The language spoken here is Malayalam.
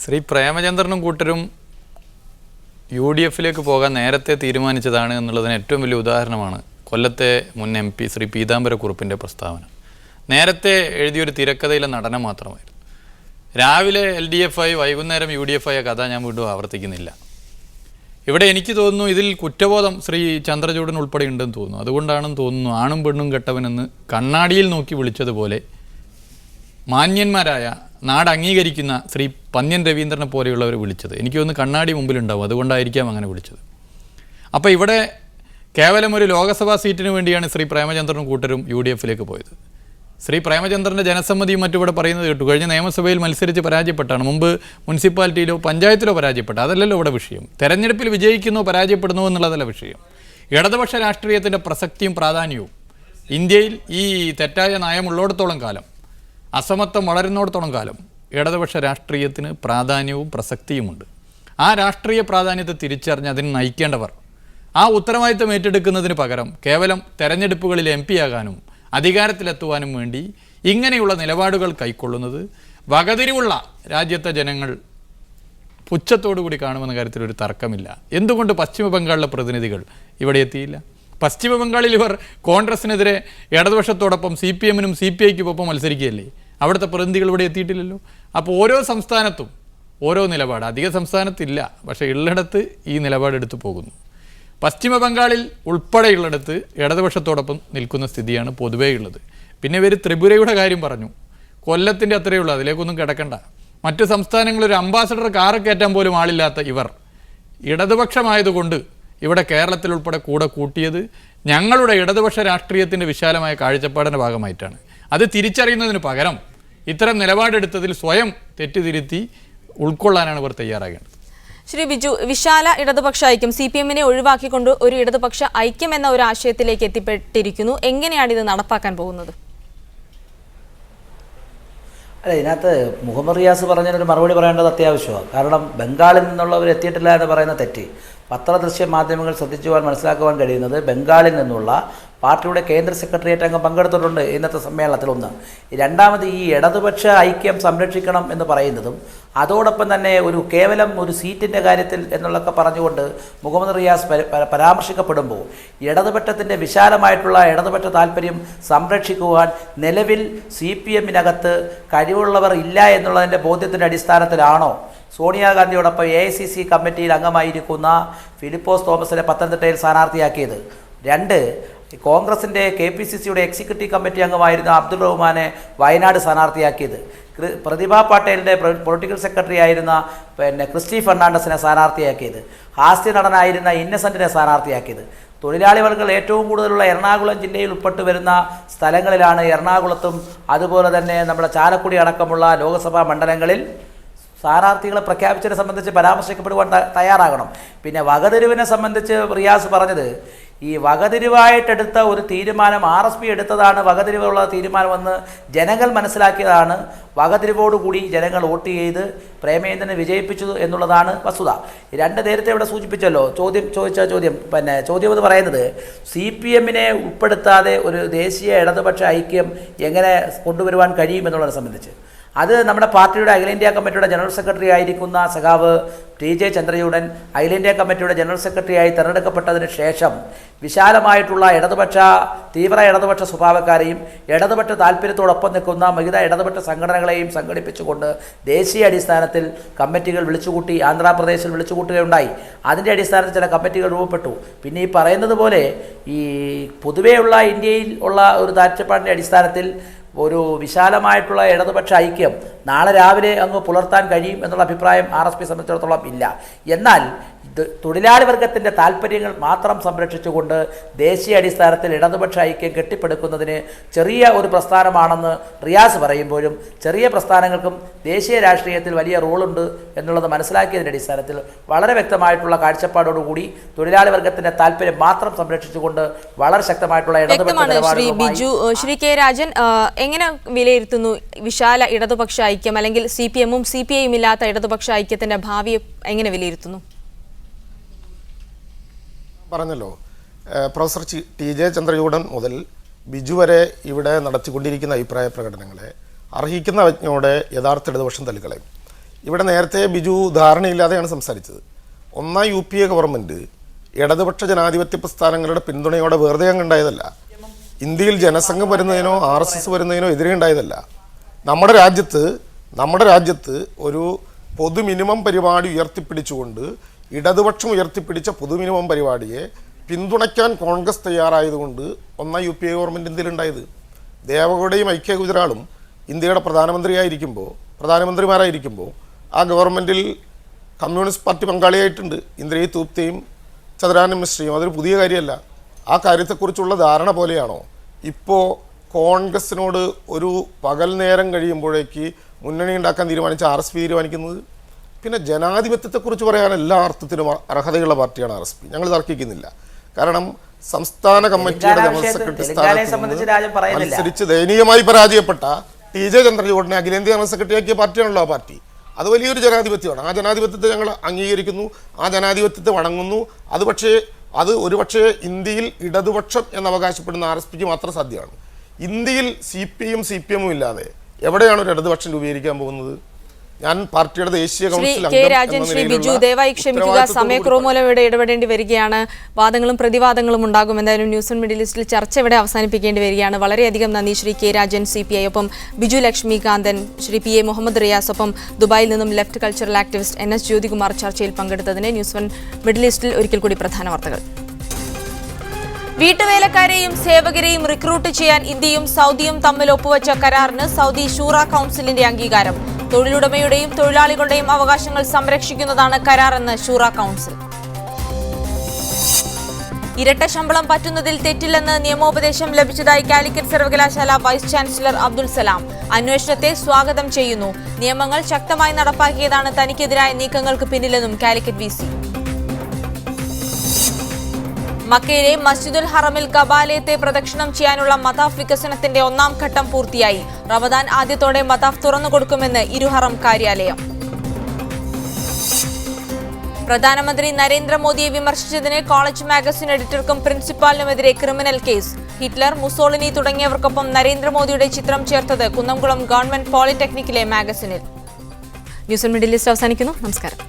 ശ്രീ പ്രേമചന്ദ്രനും കൂട്ടരും UDF-ലേക്ക് പോകാൻ നേരത്തെ തീരുമാനിച്ചതാണ് എന്നുള്ളതിന് ഏറ്റവും വലിയ ഉദാഹരണമാണ് കൊല്ലത്തെ മുൻ MP ശ്രീ പീതാംബരക്കുറുപ്പിൻ്റെ പ്രസ്താവന. നേരത്തെ എഴുതിയൊരു തിരക്കഥയിലെ നടനം മാത്രമായിരുന്നു. രാവിലെ LDF-ആയി വൈകുന്നേരം UDF-ആയ കഥ ഞാൻ വീണ്ടും ആവർത്തിക്കുന്നില്ല. ഇവിടെ എനിക്ക് തോന്നുന്നു ഇതിൽ കുറ്റബോധം ശ്രീ ചന്ദ്രചൂഡൻ ഉൾപ്പെടെ ഉണ്ടെന്ന് തോന്നുന്നു. അതുകൊണ്ടാണെന്ന് തോന്നുന്നു ആണും പെണ്ണും കെട്ടവനെന്ന് കണ്ണാടിയിൽ നോക്കി വിളിച്ചതുപോലെ മാന്യന്മാരായ നാട് അംഗീകരിക്കുന്ന ശ്രീ പന്ന്യൻ രവീന്ദ്രനെ പോലെയുള്ളവർ വിളിച്ചത്. എനിക്ക് തോന്നുന്നു കണ്ണാടി മുമ്പിലുണ്ടാവും, അതുകൊണ്ടായിരിക്കാം അങ്ങനെ വിളിച്ചത്. അപ്പോൾ ഇവിടെ കേവലം ഒരു ലോകസഭാ സീറ്റിന് വേണ്ടിയാണ് ശ്രീ പ്രേമചന്ദ്രനും കൂട്ടരും UDF-ലേക്ക് പോയത്. ശ്രീ പ്രേമചന്ദ്രൻ്റെ ജനസമ്മതിയും മറ്റും ഇവിടെ പറയുന്നത് കേട്ടു. കഴിഞ്ഞ നിയമസഭയിൽ മത്സരിച്ച് പരാജയപ്പെട്ടാണ്, മുമ്പ് മുനിസിപ്പാലിറ്റിയിലോ പഞ്ചായത്തിലോ പരാജയപ്പെട്ട. അതല്ലല്ലോ ഇവിടെ വിഷയം. തെരഞ്ഞെടുപ്പിൽ വിജയിക്കുന്നോ പരാജയപ്പെടുന്നോ എന്നുള്ളതല്ല വിഷയം. ഇടതുപക്ഷ രാഷ്ട്രീയത്തിൻ്റെ പ്രസക്തിയും പ്രാധാന്യവും ഇന്ത്യയിൽ ഈ തെറ്റായ നയമുള്ളിടത്തോളം കാലം, അസമത്വം വളരുന്നിടത്തോളം കാലം ഇടതുപക്ഷ രാഷ്ട്രീയത്തിന് പ്രാധാന്യവും പ്രസക്തിയുമുണ്ട്. ആ രാഷ്ട്രീയ പ്രാധാന്യത്തെ തിരിച്ചറിഞ്ഞ് അതിന് നയിക്കേണ്ടവർ ആ ഉത്തരവാദിത്തം ഏറ്റെടുക്കുന്നതിന് പകരം കേവലം തെരഞ്ഞെടുപ്പുകളിൽ MP ആകാനും അധികാരത്തിലെത്തുവാനും വേണ്ടി ഇങ്ങനെയുള്ള നിലപാടുകൾ കൈക്കൊള്ളുന്നത് വകതിരിവുള്ള രാജ്യത്തെ ജനങ്ങൾ പുച്ഛത്തോടുകൂടി കാണുമെന്ന കാര്യത്തിൽ ഒരു തർക്കമില്ല. എന്തുകൊണ്ട് പശ്ചിമ ബംഗാളിലെ പ്രതിനിധികൾ ഇവിടെ എത്തിയില്ല? പശ്ചിമ ബംഗാളിൽ ഇവർ കോൺഗ്രസിനെതിരെ ഇടതുപക്ഷത്തോടൊപ്പം CPM-നും CPI-ക്കും ഒപ്പം മത്സരിക്കുകയല്ലേ? അവിടുത്തെ പ്രതിനിധികൾ ഇവിടെ എത്തിയിട്ടില്ലല്ലോ. അപ്പോൾ ഓരോ സംസ്ഥാനത്തും ഓരോ നിലപാട്. അധിക സംസ്ഥാനത്തില്ല, പക്ഷേ ഉള്ളിടത്ത് ഈ നിലപാടെടുത്ത് പോകുന്നു. പശ്ചിമ ബംഗാളിൽ ഉൾപ്പെടെയുള്ളിടത്ത് ഇടതുപക്ഷത്തോടൊപ്പം നിൽക്കുന്ന സ്ഥിതിയാണ് പൊതുവേ ഉള്ളത്. പിന്നെ ഇവർ ത്രിപുരയുടെ കാര്യം പറഞ്ഞു. കൊല്ലത്തിൻ്റെ അത്രയേ ഉള്ളൂ, അതിലേക്കൊന്നും കിടക്കണ്ട. മറ്റു സംസ്ഥാനങ്ങളിൽ ഒരു അംബാസഡർ കാറ് കയറ്റാൻ പോലും ആളില്ലാത്ത ഇവർ ഇടതുപക്ഷമായതുകൊണ്ട് ഇവിടെ കേരളത്തിൽ ഉൾപ്പെടെ കൂടെ കൂട്ടിയത് ഞങ്ങളുടെ ഇടതുപക്ഷ രാഷ്ട്രീയത്തിൻ്റെ വിശാലമായ കാഴ്ചപ്പാടിൻ്റെ ഭാഗമായിട്ടാണ്. അത് തിരിച്ചറിയുന്നതിന് പകരം ഇത്തരം നിലപാടെടുത്തതിൽ സ്വയം തെറ്റുതിരുത്തി ഉൾക്കൊള്ളാനാണ് ഇവർ തയ്യാറാകേണ്ടത്. ശ്രീ ബിജു, വിശാല ഇടതുപക്ഷ ഐക്യം CPM-നെ ഒഴിവാക്കിക്കൊണ്ട് ഒരു ഇടതുപക്ഷ ഐക്യം എന്ന ഒരു ആശയത്തിലേക്ക് എത്തിപ്പെട്ടിരിക്കുന്നു. എങ്ങനെയാണ് ഇത് നടപ്പാക്കാൻ പോകുന്നത്? അല്ല, ഇതിനകത്ത് മുഹമ്മദ് റിയാസ് പറഞ്ഞതിനൊരു മറുപടി പറയേണ്ടത് അത്യാവശ്യമാണ്. കാരണം ബംഗാളിൽ നിന്നുള്ളവർ എത്തിയിട്ടില്ല എന്ന് പറയുന്ന തെറ്റ് പത്രദൃശ്യ മാധ്യമങ്ങൾ ശ്രദ്ധിച്ചുവാൻ മനസ്സിലാക്കുവാൻ കഴിയുന്നത് ബംഗാളിൽ നിന്നുള്ള പാർട്ടിയുടെ കേന്ദ്ര സെക്രട്ടേറിയറ്റ് അംഗം പങ്കെടുത്തിട്ടുണ്ട് ഇന്നത്തെ സമ്മേളനത്തിൽ. ഒന്ന്, രണ്ടാമത് ഈ ഇടതുപക്ഷ ഐക്യം സംരക്ഷിക്കണം എന്ന് പറയുന്നതും അതോടൊപ്പം തന്നെ ഒരു കേവലം ഒരു സീറ്റിൻ്റെ കാര്യത്തിൽ എന്നുള്ളതൊക്കെ പറഞ്ഞുകൊണ്ട് മുഹമ്മദ് റിയാസ് പരാമർശിക്കപ്പെടുമ്പോൾ ഇടതുപക്ഷത്തിൻ്റെ വിശാലമായിട്ടുള്ള ഇടതുപക്ഷ താല്പര്യം സംരക്ഷിക്കുവാൻ നിലവിൽ CPM-നകത്ത് കഴിവുള്ളവർ ഇല്ല എന്നുള്ളതിൻ്റെ ബോധ്യത്തിൻ്റെ അടിസ്ഥാനത്തിലാണോ സോണിയാഗാന്ധിയോടൊപ്പം AICC കമ്മിറ്റിയിൽ അംഗമായിരിക്കുന്ന ഫിലിപ്പോസ് തോമസിനെ പത്തനംതിട്ടയിൽ സ്ഥാനാർത്ഥിയാക്കിയത്? രണ്ട്, കോൺഗ്രസിൻ്റെ KPCC-യുടെ എക്സിക്യൂട്ടീവ് കമ്മിറ്റി അംഗമായിരുന്ന അബ്ദുൾ റഹ്മാനെ വയനാട് സ്ഥാനാർത്ഥിയാക്കിയത്? പ്രതിഭ പാട്ടേലിൻ്റെ പൊളിറ്റിക്കൽ സെക്രട്ടറി ആയിരുന്ന ക്രിസ്റ്റി ഫെർണാണ്ടസിനെ സ്ഥാനാർത്ഥിയാക്കിയത്? ഹാസ്യ നടനായിരുന്ന ഇന്നസെൻറ്റിനെ സ്ഥാനാർത്ഥിയാക്കിയത്? തൊഴിലാളി വർഗ്ഗങ്ങൾ ഏറ്റവും കൂടുതലുള്ള എറണാകുളം ജില്ലയിൽ ഉൾപ്പെട്ട് വരുന്ന സ്ഥലങ്ങളിലാണ് എറണാകുളത്തും അതുപോലെ തന്നെ നമ്മുടെ ചാലക്കുടി അടക്കമുള്ള ലോക്സഭാ മണ്ഡലങ്ങളിൽ സ്ഥാനാർത്ഥികളെ പ്രഖ്യാപിച്ചതിനെ സംബന്ധിച്ച് പരാമർശിക്കപ്പെടുവാൻ തയ്യാറാകണം. പിന്നെ വകതിരിവിനെ സംബന്ധിച്ച് റിയാസ് പറഞ്ഞത് ഈ വകതിരിവായിട്ടെടുത്ത ഒരു തീരുമാനം RSP എടുത്തതാണ് വകതിരിവുള്ള തീരുമാനമെന്ന് ജനങ്ങൾ മനസ്സിലാക്കിയതാണ്. വകതിരിവോടുകൂടി ജനങ്ങൾ വോട്ട് ചെയ്ത് പ്രേമേന്ദ്രനെ വിജയിപ്പിച്ചു എന്നുള്ളതാണ് വസ്തുത. രണ്ട്, നേരത്തെ ഇവിടെ സൂചിപ്പിച്ചല്ലോ, ചോദ്യം എന്ന് പറയുന്നത് CPM-നെ ഉൾപ്പെടുത്താതെ ഒരു ദേശീയ ഇടതുപക്ഷ ഐക്യം എങ്ങനെ കൊണ്ടുവരുവാൻ കഴിയും എന്നുള്ളതിനെ സംബന്ധിച്ച്. അത് നമ്മുടെ പാർട്ടിയുടെ അഖിലേന്ത്യാ കമ്മിറ്റിയുടെ ജനറൽ സെക്രട്ടറി ആയിരിക്കുന്ന സഖാവ് TJ ചന്ദ്രചൂഡൻ അഖിലേന്ത്യാ കമ്മിറ്റിയുടെ ജനറൽ സെക്രട്ടറിയായി തിരഞ്ഞെടുക്കപ്പെട്ടതിന് ശേഷം വിശാലമായിട്ടുള്ള തീവ്ര ഇടതുപക്ഷ സ്വഭാവക്കാരെയും ഇടതുപക്ഷ താല്പര്യത്തോടൊപ്പം നിൽക്കുന്ന വിവിധ ഇടതുപക്ഷ സംഘടനകളെയും സംഘടിപ്പിച്ചുകൊണ്ട് ദേശീയ അടിസ്ഥാനത്തിൽ കമ്മിറ്റികൾ വിളിച്ചുകൂട്ടി ആന്ധ്രാപ്രദേശിൽ വിളിച്ചുകൂട്ടുകയുണ്ടായി. അതിൻ്റെ അടിസ്ഥാനത്തിൽ ചില കമ്മിറ്റികൾ രൂപപ്പെട്ടു. പിന്നെ ഈ പറയുന്നത് പോലെ ഈ പൊതുവെയുള്ള ഇന്ത്യയിൽ ഉള്ള ഒരു കാഴ്ചപ്പാടിൻ്റെ അടിസ്ഥാനത്തിൽ ഒരു വിശാലമായിട്ടുള്ള ഇടതുപക്ഷ ഐക്യം നാളെ രാവിലെ അങ്ങ് പുലർത്താൻ കഴിയും എന്നുള്ള അഭിപ്രായം RSP സംബന്ധിച്ചിടത്തോളം ഇല്ല. എന്നാൽ തൊഴിലാളി വർഗത്തിൻ്റെ താല്പര്യങ്ങൾ മാത്രം സംരക്ഷിച്ചുകൊണ്ട് ദേശീയ അടിസ്ഥാനത്തിൽ ഇടതുപക്ഷ ഐക്യം കെട്ടിപ്പടുക്കുന്നതിന് ചെറിയ ഒരു പ്രസ്ഥാനമാണെന്ന് റിയാസ് പറയുമ്പോഴും ചെറിയ പ്രസ്ഥാനങ്ങൾക്കും ദേശീയ രാഷ്ട്രീയത്തിൽ വലിയ റോളുണ്ട് എന്നുള്ളത് മനസ്സിലാക്കിയതിൻ്റെ അടിസ്ഥാനത്തിൽ വളരെ വ്യക്തമായിട്ടുള്ള കാഴ്ചപ്പാടോടുകൂടി തൊഴിലാളി വർഗത്തിൻ്റെ താല്പര്യം മാത്രം സംരക്ഷിച്ചുകൊണ്ട് വളരെ ശക്തമായിട്ടുള്ള ശ്രീ കെ രാജൻ എങ്ങനെ വിലയിരുത്തുന്നു വിശാല ഇടതുപക്ഷ ഐക്യം അല്ലെങ്കിൽ CPM-ഉം CPI-യും ഇല്ലാത്ത ഇടതുപക്ഷ ഐക്യത്തിൻ്റെ ഭാവിയെ എങ്ങനെ വിലയിരുത്തുന്നു? പറഞ്ഞല്ലോ, പ്രൊഫസർ TJ ചന്ദ്രചൂഡൻ മുതൽ ബിജു വരെ ഇവിടെ നടത്തിക്കൊണ്ടിരിക്കുന്ന അഭിപ്രായ പ്രകടനങ്ങളെ അർഹിക്കുന്ന അവജ്ഞയോടെ യഥാർത്ഥ ഇടതുപക്ഷം തള്ളിക്കളയും. ഇവിടെ നേരത്തെ ബിജു ധാരണയില്ലാതെയാണ് സംസാരിച്ചത്. ഒന്നാം UPA ഗവൺമെൻറ് ഇടതുപക്ഷ ജനാധിപത്യ പ്രസ്ഥാനങ്ങളുടെ പിന്തുണയോടെ വെറുതെ അങ്ങ് ഉണ്ടായതല്ല. ഇന്ത്യയിൽ ജനസംഘം വരുന്നതിനോ RSS വരുന്നതിനോ എതിരെ ഉണ്ടായതല്ല. നമ്മുടെ രാജ്യത്ത് ഒരു പൊതു മിനിമം പരിപാടി ഉയർത്തിപ്പിടിച്ചുകൊണ്ട് ഇടതുപക്ഷം ഉയർത്തിപ്പിടിച്ച പൊതു മിനിമം പരിപാടിയെ പിന്തുണയ്ക്കാൻ കോൺഗ്രസ് തയ്യാറായതുകൊണ്ട് ഒന്നാം UPA ഗവൺമെൻറ് ഇന്ത്യയിലുണ്ടായത്. ദേവഗൗഡയും ഐക്യ ഗുജറാളും ഇന്ത്യയുടെ പ്രധാനമന്ത്രിമാരായിരിക്കുമ്പോൾ ആ ഗവൺമെൻറ്റിൽ കമ്മ്യൂണിസ്റ്റ് പാർട്ടി പങ്കാളിയായിട്ടുണ്ട്. ഇന്ദ്രജിത് ഗുപ്തയും ചന്ദ്രാനൻ മിശ്രയും. അതൊരു പുതിയ കാര്യമല്ല. ആ കാര്യത്തെക്കുറിച്ചുള്ള ധാരണ പോലെയാണോ ഇപ്പോൾ കോൺഗ്രസിനോട് ഒരു പകൽ നേരം കഴിയുമ്പോഴേക്ക് മുന്നണി ഉണ്ടാക്കാൻ തീരുമാനിച്ച RSP തീരുമാനിക്കുന്നത്? പിന്നെ ജനാധിപത്യത്തെക്കുറിച്ച് പറയാൻ എല്ലാ അർത്ഥത്തിലും അർഹതയുള്ള പാർട്ടിയാണ് RSP. ഞങ്ങൾ തർക്കിക്കുന്നില്ല. കാരണം സംസ്ഥാന കമ്മിറ്റിയുടെ ജനറൽ സെക്രട്ടറി സ്ഥാനത്ത് മത്സരിച്ച് ദയനീയമായി പരാജയപ്പെട്ട TJ ചന്ദ്രചൂഡിനെ അഖിലേന്ത്യാ ജനറൽ സെക്രട്ടറി ആക്കിയ പാർട്ടിയാണല്ലോ ആ പാർട്ടി. അത് വലിയൊരു ജനാധിപത്യമാണ്. ആ ജനാധിപത്യത്തെ ഞങ്ങൾ അംഗീകരിക്കുന്നു, ആ ജനാധിപത്യത്തെ വണങ്ങുന്നു. അത് ഒരുപക്ഷെ ഇന്ത്യയിൽ ഇടതുപക്ഷം എന്ന് അവകാശപ്പെടുന്ന RSPക്ക് മാത്രം സാധ്യമാണ്. ഇന്ത്യയിൽ CPയും CPMും ഇല്ലാതെ എവിടെയാണ് ഒരു ഇടതുപക്ഷം രൂപീകരിക്കാൻ പോകുന്നത്? ഞാൻ പാർട്ടിയുടെ ദേശീയ കൗൺസിൽ കെ രാജൻ, ശ്രീ ബിജു ദയവായി ക്ഷമിക്കുക, സമയക്കുറവ് ഇവിടെ ഇടപെടേണ്ടി വരികയാണ്. വാദങ്ങളും പ്രതിവാദങ്ങളും ഉണ്ടാകും. എന്തായാലും ന്യൂസ് ഓൺ മിഡിൽ ഈസ്റ്റിൽ ചർച്ച ഇവിടെ അവസാനിപ്പിക്കേണ്ടി വരികയാണ്. വളരെയധികം നന്ദി ശ്രീ കെ രാജൻ CPI, ഒപ്പം ബിജു ലക്ഷ്മികാന്തൻ, ശ്രീ PA മുഹമ്മദ് റിയാസ്, ഒപ്പം ദുബായിൽ നിന്നും left cultural activist NS Jyothikumar ചർച്ചയിൽ പങ്കെടുത്തതിന്. ന്യൂസ് ഓൺ മിഡിൽ ഈസ്റ്റിൽ ഒരിക്കൽ കൂടി പ്രധാന വാർത്തകൾ. വീട്ടുവേലക്കാരെയും സേവകരെയും റിക്രൂട്ട് ചെയ്യാൻ ഇന്ത്യയും സൗദിയും തമ്മിൽ ഒപ്പുവച്ച കരാറിന് സൗദി ഷൂറ കൗൺസിലിന്റെ അംഗീകാരം. തൊഴിലുടമയുടെയും തൊഴിലാളികളുടെയും അവകാശങ്ങൾ സംരക്ഷിക്കുന്നതാണ് കരാറെന്ന് ഷൂറ കൗൺസിൽ. ഇരട്ട ശമ്പളം പറ്റുന്നതിൽ തെറ്റില്ലെന്ന് നിയമോപദേശം ലഭിച്ചതായി കാലിക്കറ്റ് സർവകലാശാല വൈസ് ചാൻസലർ അബ്ദുൽ സലാം. അന്വേഷണത്തെ സ്വാഗതം ചെയ്യുന്നു. നിയമങ്ങൾ ശക്തമായി നടപ്പാക്കിയതാണ് തനിക്കെതിരായ നീക്കങ്ങൾക്ക് പിന്നിലെന്നും കാലിക്കറ്റ് VC. മക്കയിലെ മസ്ജിദുൽ ഹറമിൽ കബാലയത്തെ പ്രദക്ഷിണം ചെയ്യാനുള്ള മതാഫ് വികസനത്തിന്റെ 1ാം ഘട്ടം പൂർത്തിയായി. റമദാൻ ആദ്യത്തോടെ മതാഫ് തുറന്നുകൊടുക്കുമെന്ന് ഇരുഹറം കാര്യാലയം. പ്രധാനമന്ത്രി നരേന്ദ്രമോദിയെ വിമർശിച്ചതിന് കോളേജ് മാഗസിൻ എഡിറ്റർക്കും പ്രിൻസിപ്പാലിനുമെതിരെ ക്രിമിനൽ കേസ്. ഹിറ്റ്ലർ, മുസോളിനി തുടങ്ങിയവർക്കൊപ്പം നരേന്ദ്രമോദിയുടെ ചിത്രം ചേർത്തത് കുന്നംകുളം ഗവൺമെന്റ് പോളിടെക്നിക്കിലെ മാഗസിനിൽ. ന്യൂസ് ഓൺ മിഡിൽ ഈസ്റ്റ് അവസാനിക്കുന്നു. നമസ്കാരം.